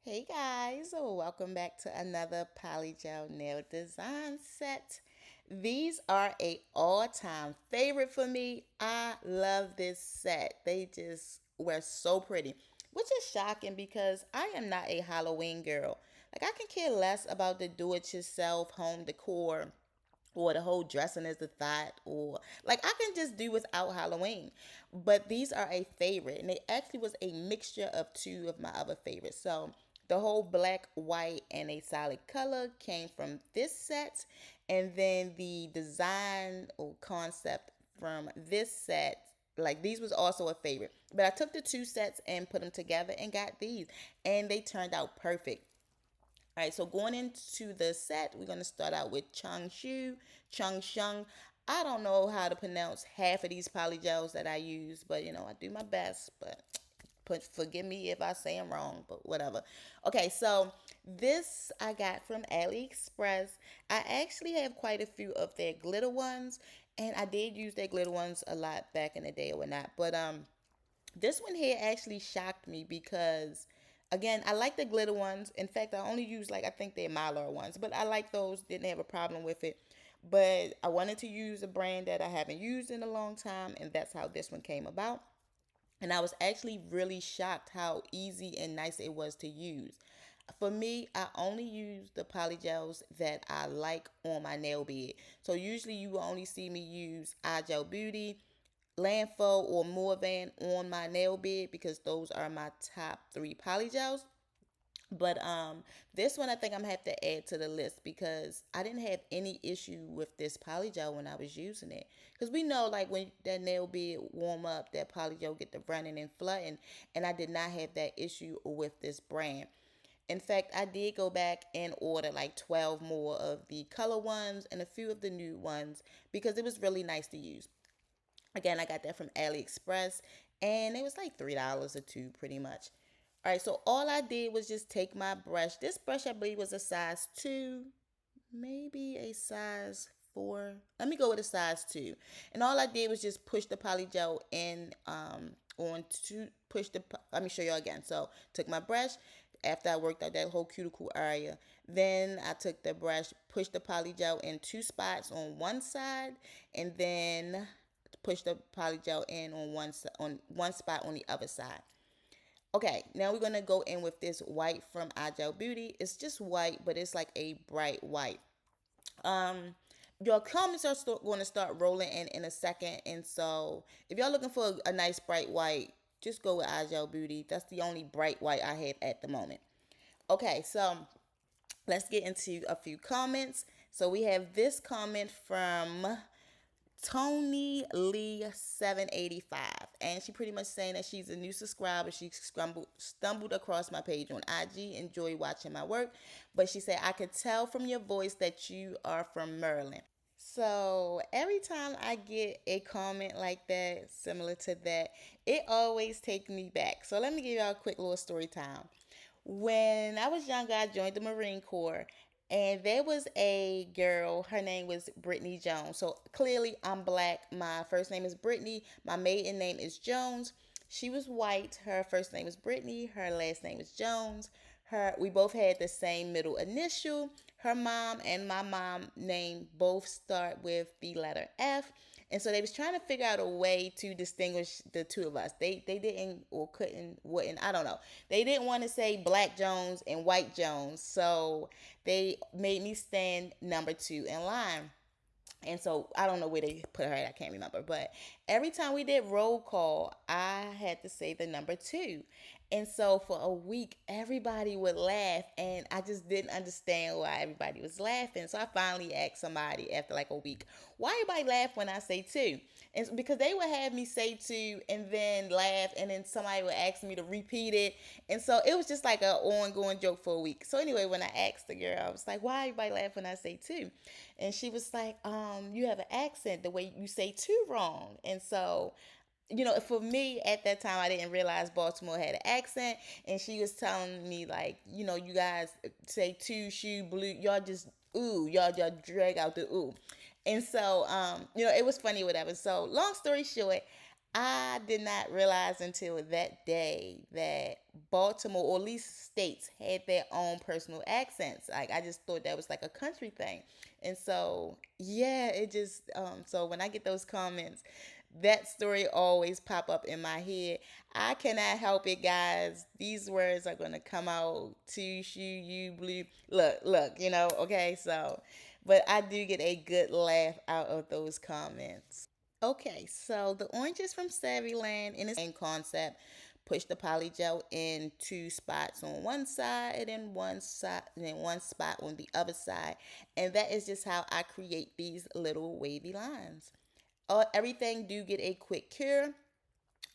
Hey guys, welcome back to another Polygel Nail Design set. These are a all-time favorite for me. I love this set. They just were so pretty, which is shocking because I am not a Halloween girl. Like I can care less about the do-it-yourself home decor or the whole dressing as the thought, or like I can just do without Halloween. But these are a favorite, and they actually was a mixture of two of my other favorites. So the whole black, white, and a solid color came from this set, and then the design or concept from this set, like these was also a favorite. But I took the two sets and put them together and got these, and they turned out perfect. All right, so going into the set, we're going to start out with Chung Shung. I don't know how to pronounce half of these polygels that I use, but I do my best. But forgive me if I say them wrong, but whatever. Okay, so this I got from AliExpress. I actually have quite a few of their glitter ones, and I did use their glitter ones a lot back in the day or whatnot. But this one here actually shocked me because again, I like the glitter ones. In fact, I only use like I think they're Mylar ones, but I like those. Didn't have a problem with it. But I wanted to use a brand that I haven't used in a long time, and that's how this one came about. And I was actually really shocked how easy and nice it was to use. For me, I only use the polygels that I like on my nail bed. So usually you will only see me use iGel Beauty, Landfall, or Morvan on my nail bed because those are my top three polygels. But this one I think I'm gonna have to add to the list because I didn't have any issue with this polygel when I was using it. Because we know like when that nail bed warm up, that polygel get to running and flooding, and I did not have that issue with this brand. In fact, I did go back and order like 12 more of the color ones and a few of the nude ones because it was really nice to use. Again, I got that from AliExpress and it was like $3 or two pretty much. All right, so all I did was just take my brush. This brush I believe was a size 2, maybe a size 4. Let me go with a size 2. And all I did was just push the polygel in on to push the let me show y'all again. So, took my brush after I worked out that whole cuticle area. Then I took the brush, pushed the polygel in two spots on one side, and then push the polygel in on one spot on the other side. Okay, now we're gonna go in with this white from iGel Beauty. It's just white, but it's like a bright white. Um, your comments are going to start rolling in a second, and so if y'all looking for a nice bright white, just go with iGel Beauty. That's the only bright white I have at the moment. Okay, so let's get into a few comments. So we have this comment from Tony Lee 785, and she pretty much saying that she's a new subscriber. She stumbled across my page on IG, enjoy watching my work, but she said I could tell from your voice that you are from Maryland. So every time I get a comment like that, similar to that, it always takes me back. So let me give y'all a quick little story time. When I was younger, I joined the Marine Corps, and there was a girl. Her name was Brittany Jones. So clearly, I'm black. My first name is Brittany. My maiden name is Jones. She was white. Her first name was Brittany. Her last name is Jones. We both had the same middle initial. Her mom and my mom name both start with the letter F. And so they was trying to figure out a way to distinguish the two of us. They didn't or couldn't wouldn't I don't know. They didn't want to say Black Jones and White Jones, so they made me stand number 2 in line. And so I don't know where they put her at. I can't remember. But every time we did roll call, I had to say the number 2. And so for a week, everybody would laugh. And I just didn't understand why everybody was laughing. So I finally asked somebody after like a week, why everybody laugh when I say 2? And because they would have me say 2 and then laugh. And then somebody would ask me to repeat it. And so it was just like an ongoing joke for a week. So anyway, when I asked the girl, I was like, why everybody laugh when I say 2? And she was like, you have an accent the way you say 2 wrong. And so for me at that time, I didn't realize Baltimore had an accent, and she was telling me like, you guys say 2 shoe blue, y'all just ooh, y'all drag out the ooh, and so it was funny, whatever. So long story short, I did not realize until that day that Baltimore, or at least states, had their own personal accents. Like, I just thought that was like a country thing. And so, yeah, it just, so when I get those comments, that story always pop up in my head. I cannot help it, guys. These words are gonna come out to shoe you blue. Look, okay, so but I do get a good laugh out of those comments. Okay, so the oranges from Savvyland in the same concept. Push the polygel in two spots on one side and then one spot on the other side. And that is just how I create these little wavy lines. Everything do get a quick cure.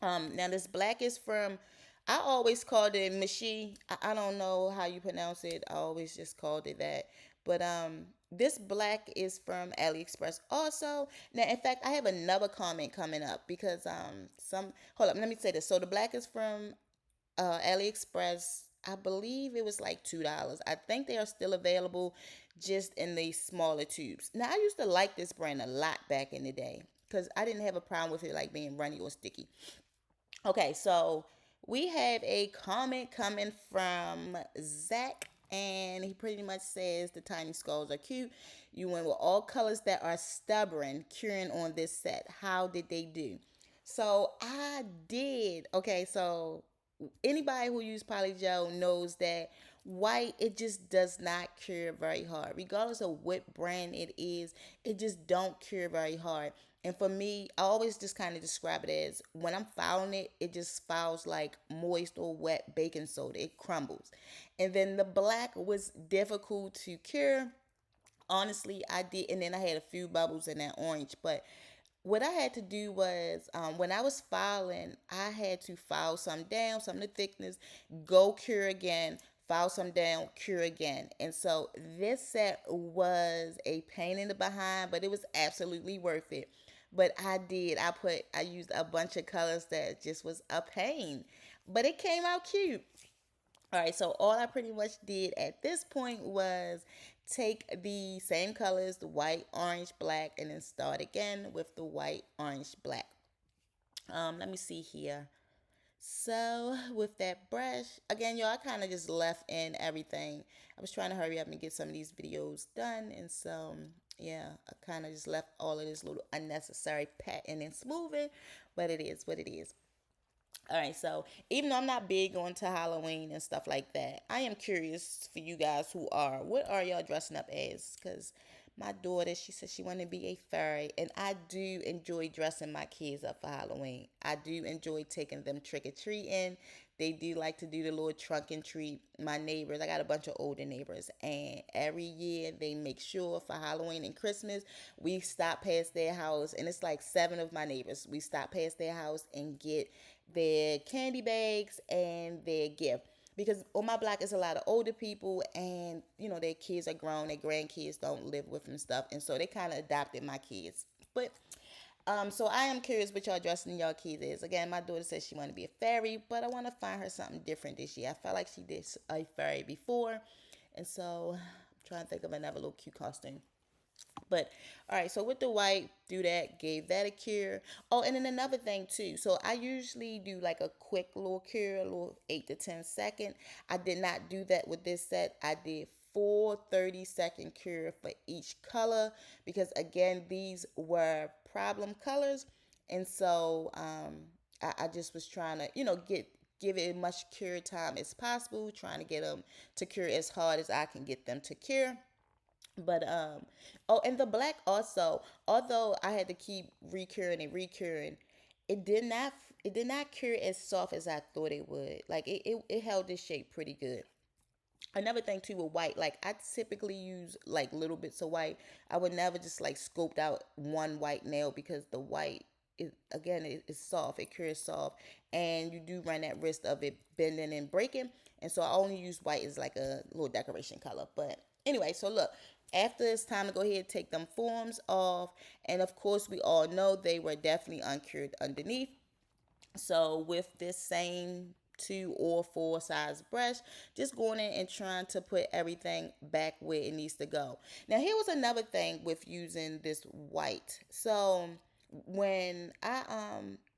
Now this black is from, I always called it Mishi. I don't know how you pronounce it. I always just called it that. But this black is from AliExpress also. Now, in fact, I have another comment coming up because some hold up, let me say this. So the black is from AliExpress. I believe it was like $2. I think they are still available, just in the smaller tubes. Now I used to like this brand a lot back in the day because I didn't have a problem with it like being runny or sticky. Okay, so we have a comment coming from Zach, and he pretty much says the tiny skulls are cute. You went with all colors that are stubborn, curing on this set. How did they do? So I did. Okay, so anybody who uses polygel knows that white, it just does not cure very hard, regardless of what brand it is. It just don't cure very hard. And for me, I always just kind of describe it as, when I'm filing it, it just files like moist or wet baking soda. It crumbles. And then the black was difficult to cure. Honestly, I did, and then I had a few bubbles in that orange. But what I had to do was, when I was filing, I had to file some down, some of the thickness, go cure again, file some down, cure again. And so this set was a pain in the behind, but it was absolutely worth it. But I used a bunch of colors that just was a pain, but it came out cute. All right, so all I pretty much did at this point was take the same colors, the white, orange, black, and then start again with the white, orange, black. Let me see here. So with that brush, again, y'all, I kind of just left in everything. I was trying to hurry up and get some of these videos done, and so yeah, I kind of just left all of this little unnecessary patting and smoothing, but it is what it is. All right, so even though I'm not big onto Halloween and stuff like that, I am curious for you guys who are. What are y'all dressing up as? Because my daughter, she said she wanted to be a fairy, and I do enjoy dressing my kids up for Halloween. I do enjoy taking them trick or treating. They do like to do the little trunk and treat. My neighbors, I got a bunch of older neighbors, and every year they make sure for Halloween and Christmas we stop past their house, and it's like seven of my neighbors. We stop past their house and get their candy bags and their gift, because on my block is a lot of older people, and their kids are grown, their grandkids don't live with them and stuff, and so they kind of adopted my kids. But so I am curious what y'all dressing y'all kids is. Again, my daughter says she want to be a fairy, but I want to find her something different this year. I felt like she did a fairy before, and so I'm trying to think of another little cute costume. But all right, so with the white, do that, gave that a cure. Oh, and then another thing too. So I usually do like a quick little cure, a little 8 to 10 second. I did not do that with this set. I did four 30-second cure for each color, because again, these were problem colors. And so I just was trying to, give it as much cure time as possible, trying to get them to cure as hard as I can get them to cure. But oh, and the black also, although I had to keep recurring and recurring, it did not cure as soft as I thought it would. Like it held its shape pretty good. Another thing too with white, like I typically use like little bits of white. I would never just like scoped out one white nail, because the white is soft. It cures soft, and you do run that risk of it bending and breaking. And so I only use white as like a little decoration color. But anyway, so look, after it's time to go ahead and take them forms off, and of course we all know they were definitely uncured underneath. So with this same 2 or 4 size brush, just going in and trying to put everything back where it needs to go. Now here was another thing with using this white. So when I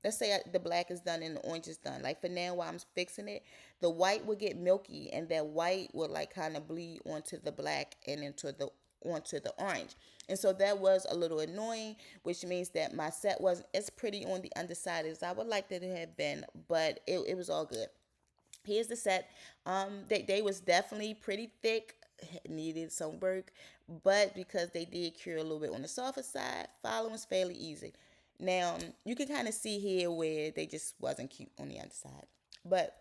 let's say the black is done and the orange is done. Like for now, while I'm fixing it, the white will get milky, and that white will like kind of bleed onto the black and onto the orange. And so that was a little annoying, which means that my set wasn't as pretty on the underside as I would like that it had been, but it was all good. Here's the set. They was definitely pretty thick, needed some work, but because they did cure a little bit on the softer side, following was fairly easy. Now you can kind of see here where they just wasn't cute on the underside, but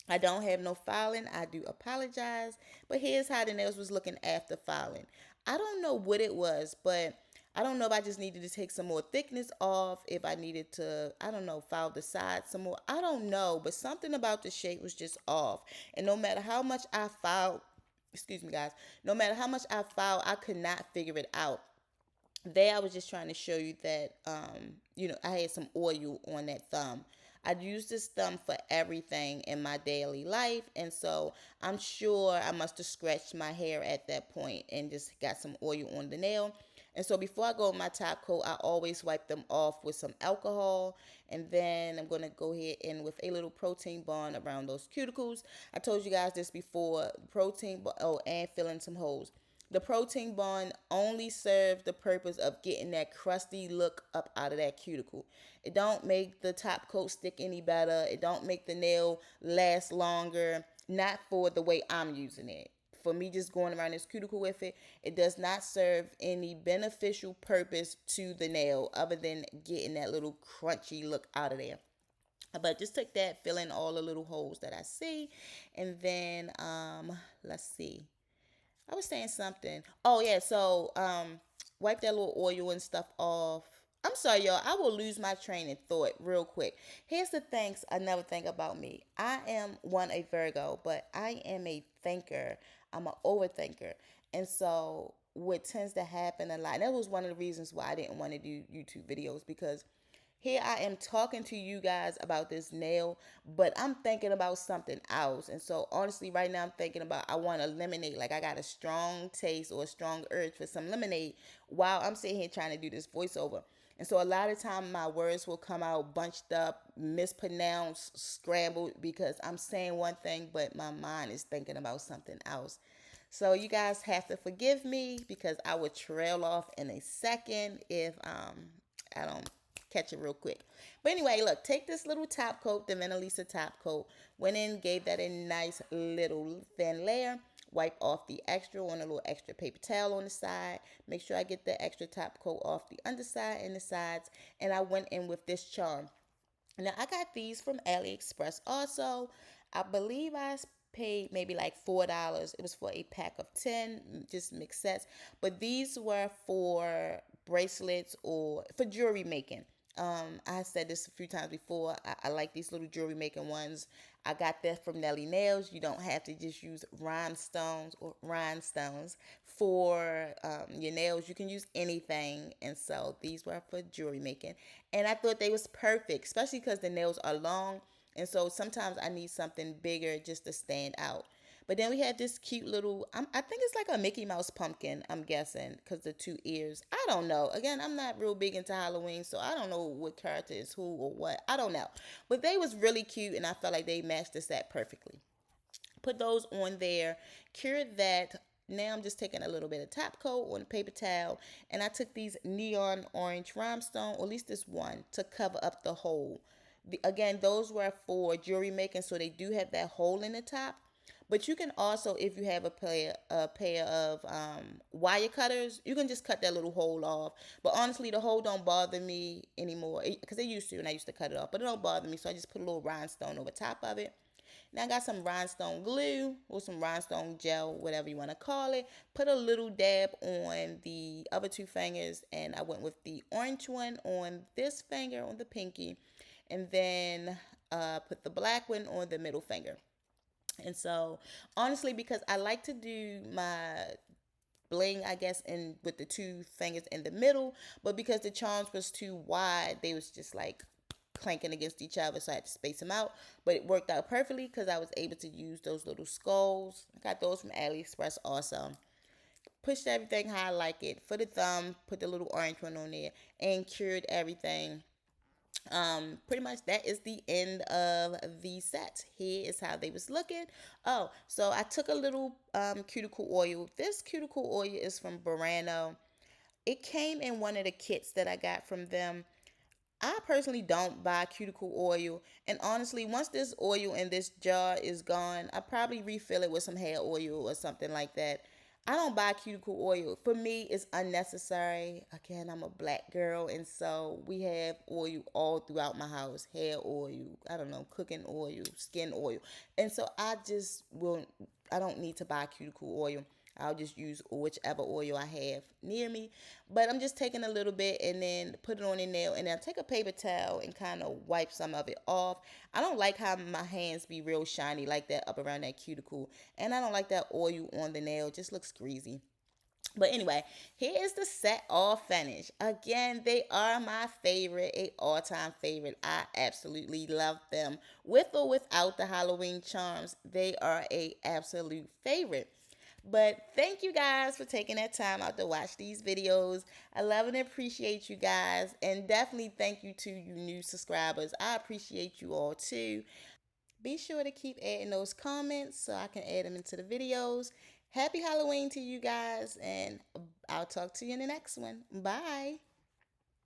I don't have no filing. I do apologize. But here's how the nails was looking after filing. I don't know what it was, but I don't know if I just needed to take some more thickness off, if I needed to, I don't know, file the sides some more. I don't know, but something about the shape was just off. And no matter how much I filed, excuse me guys, no matter how much I filed, I could not figure it out. There I was just trying to show you that I had some oil on that thumb. I use this thumb for everything in my daily life, and so I'm sure I must have scratched my hair at that point and just got some oil on the nail. And so before I go with my top coat, I always wipe them off with some alcohol, and then I'm gonna go ahead and with a little protein bond around those cuticles. I told you guys this before, and filling some holes. The protein bond only serves the purpose of getting that crusty look up out of that cuticle. It don't make the top coat stick any better. It don't make the nail last longer. Not for the way I'm using it. For me just going around this cuticle with it, it does not serve any beneficial purpose to the nail other than getting that little crunchy look out of there. But just take that, fill in all the little holes that I see, and then let's see. I was saying something. Oh yeah, so wipe that little oil and stuff off. I'm sorry, y'all. I will lose my train of thought real quick. Here's the things I never think about me. I am a Virgo, but I am a thinker. I'm an overthinker, and so what tends to happen a lot. And that was one of the reasons why I didn't want to do YouTube videos, because here I am talking to you guys about this nail, but I'm thinking about something else. And so honestly, right now I'm thinking about I want a lemonade. Like I got a strong taste or a strong urge for some lemonade while I'm sitting here trying to do this voiceover. And so a lot of time my words will come out bunched up, mispronounced, scrambled because I'm saying one thing, but my mind is thinking about something else. So you guys have to forgive me because I would trail off in a second if I don't catch it real quick. But anyway, look, take this little top coat, the Lisa top coat. Went in, gave that a nice little thin layer. Wipe off the extra on a little extra paper towel on the side. Make sure I get the extra top coat off the underside and the sides. And I went in with this charm. Now I got these from AliExpress also. I believe I paid maybe like $4. It was for a pack of 10, just mixed sets. But these were for bracelets or for jewelry making. I said this a few times before. I like these little jewelry making ones. I got that from Nelly Nails. You don't have to just use rhinestones for your nails. You can use anything. And so these were for jewelry making. And I thought they was perfect, especially because the nails are long. And so sometimes I need something bigger just to stand out. But then we have this cute little, I think it's like a Mickey Mouse pumpkin, I'm guessing, because the two ears. I don't know. Again, I'm not real big into Halloween, so I don't know what character is who or what. I don't know. But they was really cute, and I felt like they matched the set perfectly. Put those on there, cured that. Now I'm just taking a little bit of top coat on a paper towel, and I took these neon orange rhinestone, or at least this one, to cover up the hole. Again, those were for jewelry making, so they do have that hole in the top. But you can also, if you have a pair of wire cutters, you can just cut that little hole off. But honestly, the hole don't bother me anymore because it used to, and I used to cut it off. But it don't bother me, so I just put a little rhinestone over top of it. Now I got some rhinestone glue or some rhinestone gel, whatever you want to call it. Put a little dab on the other two fingers, and I went with the orange one on this finger, on the pinky, and then put the black one on the middle finger. And so, honestly, because I like to do my bling, I guess, in with the two fingers in the middle, but because the charms was too wide, they was just like clanking against each other, so I had to space them out. But it worked out perfectly because I was able to use those little skulls. I got those from AliExpress also. pushed everything how I like it. For the thumb, put the little orange one on there, and cured everything. Pretty much that is the end of the set. Here is how they was looking. Oh, so I took a little cuticle oil. This cuticle oil is from Burano. It came in one of the kits that I got from them. I personally don't buy cuticle oil, and honestly, once this oil in this jar is gone, I probably refill it with some hair oil or something like that. I don't buy cuticle oil. For me, it's unnecessary. Again, I'm a black girl, and so we have oil all throughout my house. Hair oil, I don't know, cooking oil, skin oil. And so I don't need to buy cuticle oil. I'll just use whichever oil I have near me. But I'm just taking a little bit and then put it on a nail, and then take a paper towel and kind of wipe some of it off. I don't like how my hands be real shiny like that up around that cuticle. And I don't like that oil on the nail. It just looks greasy. But anyway, here is the set all finished. Again, they are my favorite, a all-time favorite. I absolutely love them. With or without the Halloween charms, they are a absolute favorite. But thank you guys for taking that time out to watch these videos. I love and appreciate you guys. And definitely thank you to you new subscribers. I appreciate you all too. Be sure to keep adding those comments so I can add them into the videos. Happy Halloween to you guys, and I'll talk to you in the next one. Bye.